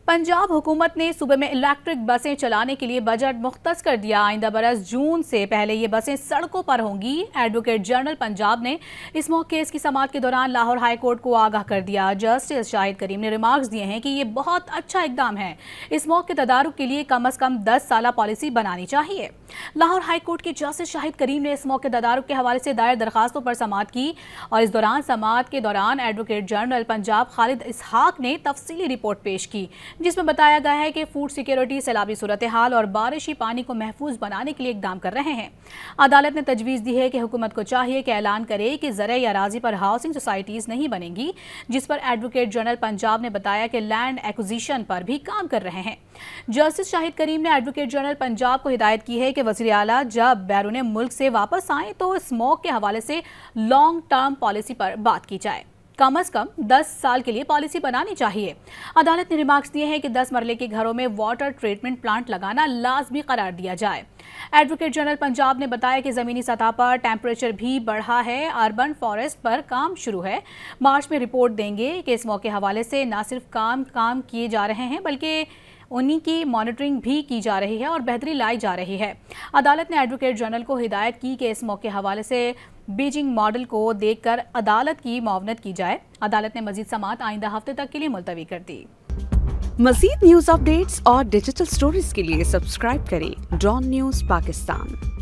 पंजाब हुकूमत ने सूबे में इलेक्ट्रिक बसें चलाने के लिए बजट मुख्तस कर दिया। आइंदा बरस जून से पहले ये बसें सड़कों पर होंगी। एडवोकेट जनरल पंजाब ने इस मौके केस की समाअत के दौरान लाहौर हाई कोर्ट को आगाह कर दिया। जस्टिस शाहिद करीम ने रिमार्क्स दिए हैं कि ये बहुत अच्छा इकदाम है। इस मौके तदारुक के लिए कम अज कम 10 साला पॉलिसी बनानी चाहिए। लाहौर हाई कोर्ट के जस्टिस शाहिद करीम ने इस मौके तदारुक के हवाले से दायर दरखास्तों पर समाअत की और इस दौरान समाअत के दौरान एडवोकेट जनरल पंजाब खालिद इसहाक ने तफसीली रिपोर्ट पेश की, जिसमें बताया गया है कि फूड सिक्योरिटी, सैलाबी सूरत हाल और बारिशी पानी को महफूज बनाने के लिए इकदाम कर रहे हैं। अदालत ने तजवीज़ दी है कि हुकूमत को चाहिए कि ऐलान करे कि ज़रे या राजी पर हाउसिंग सोसाइटीज़ नहीं बनेंगी, जिस पर एडवोकेट जनरल पंजाब ने बताया कि लैंड एक्विजिशन पर भी काम कर रहे हैं। जस्टिस शाहिद करीम ने एडवोकेट जनरल पंजाब को हिदायत की है कि वज़ीर आला जब बैरून मुल्क से वापस आए तो इस मौके के हवाले से लॉन्ग टर्म पॉलिसी पर बात की जाए। कम अज कम 10 साल के लिए पॉलिसी बनानी चाहिए। अदालत ने रिमार्क्स दिए हैं कि 10 मरले के घरों में वाटर ट्रीटमेंट प्लांट लगाना लाजमी करार दिया जाए। एडवोकेट जनरल पंजाब ने बताया कि ज़मीनी सतह पर टेम्परेचर भी बढ़ा है। अर्बन फॉरेस्ट पर काम शुरू है। मार्च में रिपोर्ट देंगे कि इस मौके हवाले से न सिर्फ काम किए जा रहे हैं बल्कि उन्हीं की मॉनिटरिंग भी की जा रही है और बेहतरी लाई जा रही है। अदालत ने एडवोकेट जनरल को हिदायत की कि इस मौके हवाले से बीजिंग मॉडल को देखकर अदालत की मुआवनत की जाए। अदालत ने मजीद समाअत आइंदा हफ्ते तक के लिए मुलतवी कर दी। मजीद न्यूज अपडेट्स और डिजिटल स्टोरीज के लिए सब्सक्राइब करें डॉन न्यूज पाकिस्तान।